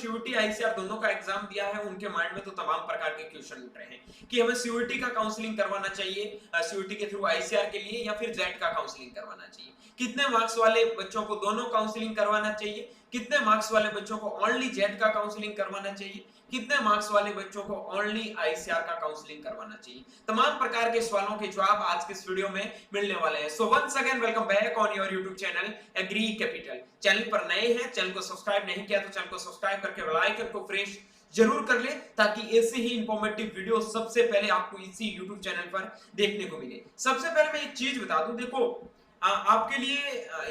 CUT ICR दोनों का exam दिया है उनके माइंड में तो तमाम प्रकार के क्वेश्चन उठ रहे हैं कि हमें सीयूटी का काउंसलिंग करवाना चाहिए सीयूटी के थ्रू आईसीआर के लिए या फिर जेट का काउंसलिंग करवाना चाहिए, कितने मार्क्स वाले बच्चों को दोनों काउंसलिंग करवाना चाहिए, कितने मार्क्स वाले बच्चों को ओनली जेट का काउंसलिंग करवाना चाहिए, कितने मार्क्स वाले बच्चों को ओनली आईसीआर का काउंसलिंग करवाना चाहिए। तमाम प्रकार के सवालों के जवाब आज के इस वीडियो में मिलने वाले हैं। So once again welcome back on your YouTube channel agri capital. Channel पर नए हैं, चैनल को सब्सक्राइब नहीं किया तो चैनल को सब्सक्राइब करके बेल आइकन को प्रेस जरूर कर ले ताकि ऐसे ही इंफॉर्मेटिव वीडियो सबसे पहले आपको इसी YouTube चैनल पर देखने को मिले। सबसे पहले मैं एक चीज बता दूं, देखो आपके लिए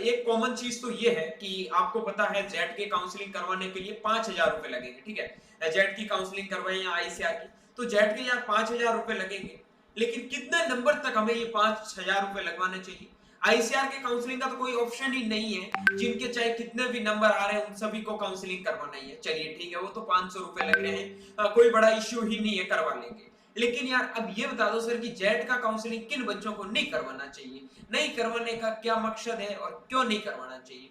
एक कॉमन चीज तो ये है कि आपको पता है जेट के काउंसलिंग करवाने के लिए 5,000 रुपए लगेंगे, ठीक है। जेट की काउंसलिंग करवाएं या आईसीआर की, तो जेट के यहाँ 5,000 रुपए लगेंगे, लेकिन कितने नंबर तक हमें ये 5,000 रुपए लगवाने चाहिए। आईसीआर के काउंसलिंग का तो कोई ऑप्शन ही नहीं है, जिनके चाहे कितने भी नंबर आ रहे हैं उन सभी को काउंसलिंग करवाना ही है। चलिए ठीक है, वो तो 500 रुपए लग रहे हैं, कोई बड़ा इश्यू ही नहीं है, करवा लेंगे। लेकिन यार अब ये बता दो सर कि जेट का काउंसलिंग किन बच्चों को नहीं करवाना चाहिए, नहीं करवाने का क्या मकसद है और क्यों नहीं करवाना चाहिए।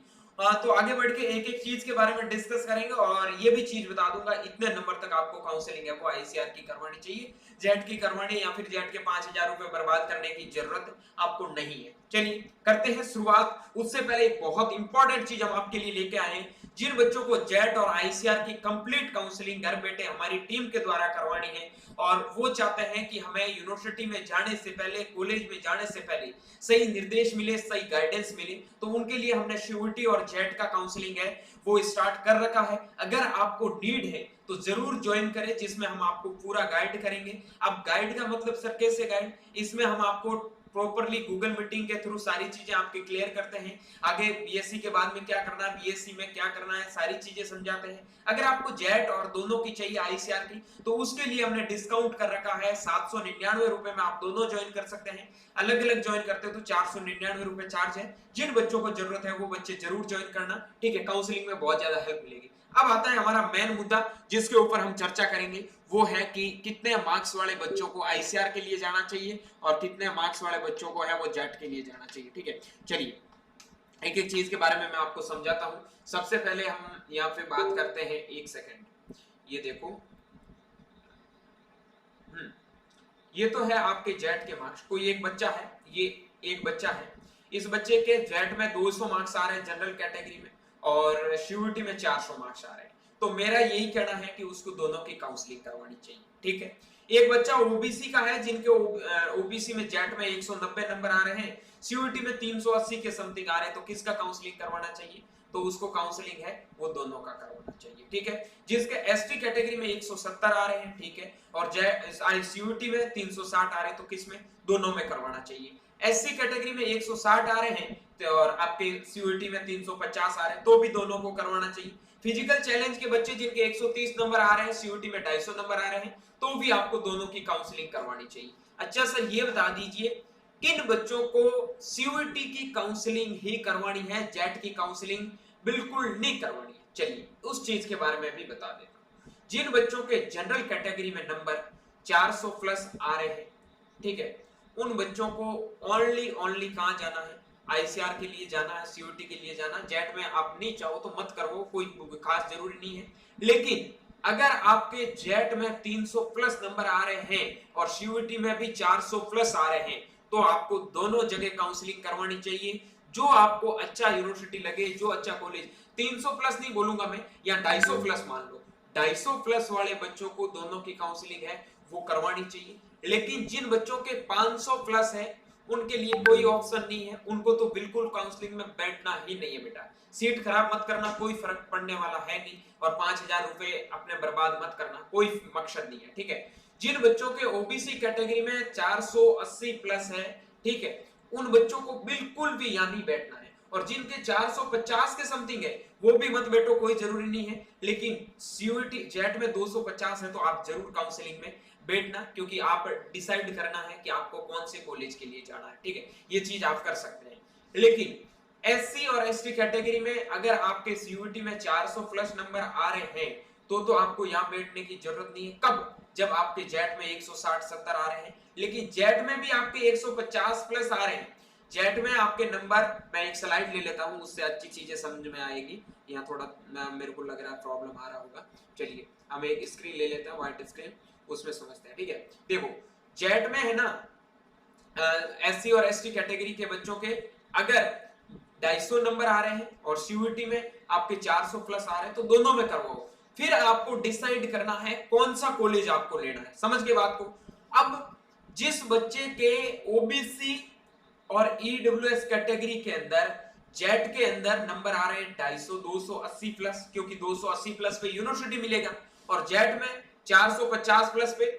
तो आगे बढ़ के एक एक चीज के बारे में डिस्कस करेंगे और ये भी चीज बता दूंगा इतने नंबर तक आपको काउंसलिंग है वो आईसीआर की करवानी चाहिए, जेट की करवानी या फिर जेट के 5,000 रुपए बर्बाद करने की जरूरत आपको नहीं है। चलिए करते हैं शुरुआत। उससे पहले एक बहुत इंपॉर्टेंट चीज हम आपके लिए लेके आए हैं, जिन बच्चों को जेट और आईसीआर की कंप्लीट काउंसलिंग घर बैठे हमारी टीम के द्वारा करवानी है और वो चाहते हैं कि हमें यूनिवर्सिटी में जाने से पहले, कॉलेज में जाने से पहले सही निर्देश मिले, सही गाइडेंस मिले, तो उनके लिए हमने सीयूटी और जेट का काउंसलिंग है वो स्टार्ट कर रखा है। अगर आपको नीड है तो जरूर ज्वाइन करें, जिसमें हम आपको पूरा गाइड करेंगे। अब गाइड का मतलब सर कैसे गाइड, इसमें हम आपको प्रॉपर्ली गूगल मीटिंग के थ्रू सारी चीजें आपके क्लियर करते हैं। आगे बीएससी के बाद में क्या करना है, बीएससी में क्या करना है, सारी चीजें समझाते हैं। अगर आपको जेट और दोनों की चाहिए आईसीआर की, तो उसके लिए हमने डिस्काउंट कर रखा है। 799 रुपए में आप दोनों ज्वाइन कर सकते हैं। अलग अलग ज्वाइन करते हो तो 499 रुपए चार्ज है। जिन बच्चों को जरूरत है वो बच्चे जरूर ज्वाइन करना, ठीक है। काउंसलिंग में बहुत ज्यादा हेल्प मिलेगी। अब आता है हमारा मेन मुद्दा जिसके ऊपर हम चर्चा करेंगे, वो है कि कितने मार्क्स वाले बच्चों को आईसीआर के लिए जाना चाहिए और कितने मार्क्स वाले बच्चों को है वो जेट के लिए जाना चाहिए, ठीक है। चलिए एक एक चीज के बारे में मैं आपको समझाता हूं। सबसे पहले हम यहाँ पे बात करते हैं, एक सेकंड, ये देखो, ये तो है आपके जेट के मार्क्स। कोई एक बच्चा है, ये एक बच्चा है, इस बच्चे के जेट में 200 मार्क्स आ रहे हैं जनरल कैटेगरी में और सीयूटी में 400 मार्क्स आ रहे हैं, तो मेरा यही कहना है कि उसको दोनों की काउंसलिंग करवानी चाहिए, ठीक है। एक बच्चा ओबीसी का है, जिनके ओबीसी में जेट में 190 नंबर आ रहे हैं, सीयूटी में 380 के समथिंग आ रहे हैं, तो किसका काउंसलिंग करवाना चाहिए, तो उसको काउंसलिंग है वो दोनों का करवाना चाहिए, ठीक है। जिसके एसटी कैटेगरी में 170 आ रहे हैं, ठीक है, और सीयूटी में 360 आ रहे हैं, तो किसमें, दोनों में करवाना चाहिए। एससी कैटेगरी में 160 आ रहे हैं तो और आपके सीयूटी में 350 आ रहे हैं, तो भी दोनों को करवाना चाहिए। फिजिकल चैलेंज के बच्चे जिनके 130 नंबर आ रहे हैं, सीयूटी में 250 नंबर आ रहे हैं, तो भी आपको दोनों की काउंसलिंग करवानी चाहिए। अच्छा सर ये बता दीजिए किन बच्चों को सीयूटी की काउंसलिंग ही करवानी है, जेट की काउंसलिंग बिल्कुल नहीं करवानी है। चलिए उस चीज के बारे में भी बता देता हूं। जिन बच्चों के जनरल कैटेगरी में नंबर 400 प्लस आ रहे हैं, ठीक है, उन बच्चों को ओनली कहां जाना है, आईसीआर के लिए जाना है, सीयूटी के लिए जाना। जेट में आप नहीं चाहो तो मत करो, कोई खास जरूरी नहीं है। लेकिन अगर आपके जेट में 300 प्लस नंबर आ रहे हैं और सीयूटी में भी 400 प्लस आ रहे हैं, तो आपको दोनों जगह काउंसलिंग करवानी चाहिए। जो आपको अच्छा यूनिवर्सिटी लगे, जो अच्छा कॉलेज, 300 प्लस नहीं बोलूंगा मैं, या 250 प्लस मान लो, 250 प्लस वाले बच्चों को दोनों की काउंसलिंग है वो करवानी चाहिए। लेकिन जिन बच्चों के 500 प्लस है उनके लिए कोई ऑप्शन नहीं है, उनको तो बिल्कुल काउंसलिंग में बैठना ही नहीं है बेटा। सीट खराब मत करना, कोई फर्क पड़ने वाला है नहीं, और 5,000 रुपए अपने बर्बाद मत करना, कोई मकसद नहीं है, ठीक है। जिन बच्चों के ओबीसी कैटेगरी में 480 प्लस है, ठीक है, उन बच्चों को बिल्कुल भी यहां नहीं बैठना है। और जिनके 450 के समथिंग है वो भी मत बैठो, कोई जरूरी नहीं है। लेकिन सीयूटी जेट में 250 है तो आप जरूर काउंसलिंग में बैठना, क्योंकि आप डिसाइड करना है कि आपको कौन से कॉलेज के लिए जाना है, ठीक है, ये चीज आप कर सकते हैं। लेकिन एससी और एसटी कैटेगरी में अगर आपके सीयूटी में 400 प्लस नंबर आ रहे हैं तो आपको यहाँ बैठने की जरूरत नहीं है। कब, जब आपके जेट में 160-70 आ रहे हैं। लेकिन जेट में भी आपके 150 प्लस आ रहे हैं, जेट में आपके नंबर, मैं एक स्लाइड ले लेता हूं उससे अच्छी चीजें समझ में आएगी। यहाँ थोड़ा मेरे को लग रहा है प्रॉब्लम आ रहा होगा। चलिए हम एक स्क्रीन ले लेते हैं, व्हाइट स्क्रीन, उसमें समझते हैं। ठीक है, देखो जेट में है ना एससी और एसटी कैटेगरी के बच्चों के अगर 250 नंबर आ रहे हैं और सीयूईटी में आपके 400 प्लस आ रहे हैं तो दोनों में करवाओ। फिर आपको डिसाइड करना है कौन सा कॉलेज आपको लेना है। समझ के बात को। अब जिस बच्चे के ओबीसी और ईडब्ल्यूएस कैटेगरी के अंदर जेट के अंदर नंबर आ रहे हैं 250 280 प्लस, क्योंकि 280 प्लस पे यूनिवर्सिटी मिलेगा, और जेट में 450 प्लस पे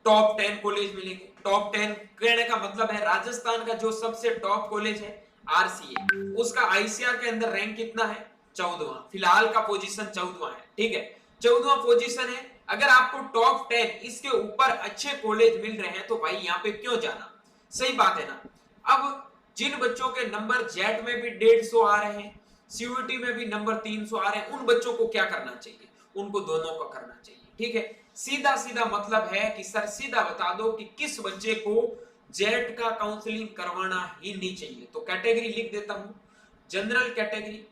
टॉप 10 कॉलेज मिलेंगे। टॉप 10 कहने का मतलब है राजस्थान का जो सबसे टॉप कॉलेज है आरसीए, उसका आईसीआर के अंदर रैंक कितना है, 14वां, फिलहाल का पोजीशन 14वां है। ठीक है, 14वां पोजीशन है। अगर आपको टॉप 10 इसके ऊपर अच्छे कॉलेज मिल रहे हैं तो भाई यहाँ पे क्यों जाना, सही बात है ना। अब जिन बच्चों के नंबर जेट में भी 150 आ रहे हैं, सीयूईटी में भी नंबर 300 आ रहे हैं, उन बच्चों को क्या करना चाहिए, उनको दोनों को करना चाहिए। ठीक है, सीधा सीधा मतलब है कि सर सीधा बता दो कि किस बच्चे को जेट का काउंसलिंग करवाना ही नहीं चाहिए। तो कैटेगरी लिख देता हूं, general category,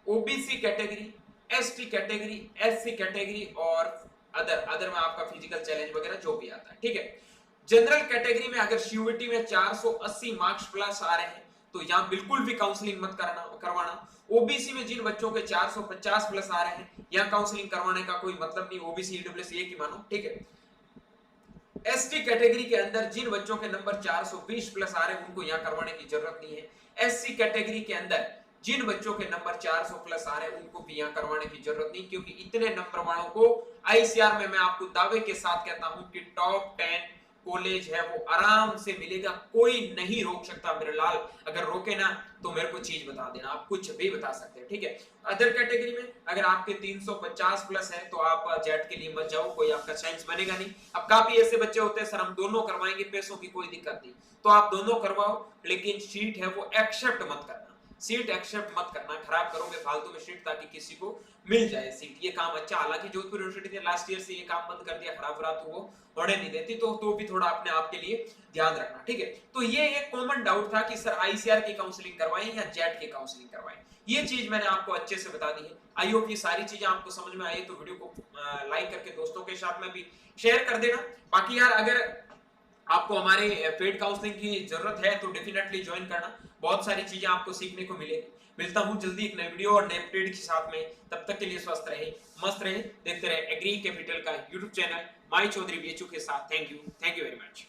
OBC category, ST category, SC category और अदर में आपका फिजिकल चैलेंज वगैरह जो भी आता है। ठीक है, जनरल कैटेगरी में अगर सीयूईटी में 480 मार्क्स प्लस आ रहे हैं तो यहां बिल्कुल भी काउंसलिंग मत करवाना। ओबीसी में जिन बच्चों के 450 प्लस आ रहे हैं यहां काउंसलिंग करवाने का कोई मतलब नहीं, ओबीसी ईडब्ल्यूएस एक ही मानो। ठीक है, एसटी कैटेगरी के अंदर जिन बच्चों के नंबर 420 प्लस आ रहे हैं उनको यहां करवाने की जरूरत नहीं है। एससी कैटेगरी के अंदर जिन बच्चों के नंबर 400 प्लस आ रहे हैं उनको भी यहां करवाने की जरूरत नहीं, क्योंकि इतने नंबर वालों को आईसीआर में मैं आपको दावे के साथ कहता हूं कि टॉप 10 कॉलेज है वो आराम से मिलेगा, कोई नहीं रोक सकता मेरे लाल। अगर रोके ना तो मेरे को चीज बता देना, आप कुछ भी बता सकते हैं। ठीक है, अदर कैटेगरी में अगर आपके 350 प्लस है तो आप जेट के लिए मत जाओ, कोई आपका चांस बनेगा नहीं। अब काफी ऐसे बच्चे होते हैं सर हम दोनों करवाएंगे, पैसों की कोई दिक्कत नहीं, तो आप दोनों करवाओ, लेकिन सीट है वो एक्सेप्ट मत करना, सीट एक्सेप्ट मत करना, खराब करोगे फालतू में सीट ताकि किसी को मिल जाए सीट। ये काम अच्छा, हालांकि जोधपुर यूनिवर्सिटी ने लास्ट ईयर से ये काम बंद कर दिया, खराब तो वो बढ़े नहीं देती, तो भी थोड़ा अपने आप के लिए ध्यान रखना। ठीक है, तो ये एक कॉमन डाउट था कि सर आईसीआर की काउंसलिंग करवाएं या जेट की काउंसलिंग करवाएं, ये चीज मैंने आपको अच्छे से बता दी है। आई होप ये सारी चीजें आपको समझ में आई, तो वीडियो को लाइक करके दोस्तों के साथ में भी शेयर कर देना। बाकी यार अगर आपको हमारे पेड काउंसलिंग की जरूरत है तो डेफिनेटली ज्वाइन करना, बहुत सारी चीजें आपको सीखने को मिलेगी। मिलता हूं जल्दी एक नए वीडियो और नए अपडेट के साथ में, तब तक के लिए स्वस्थ रहे, मस्त रहे, देखते रहे एग्री कैपिटल का यूट्यूब चैनल माई चौधरी बीएचयू के साथ। Thank you very much.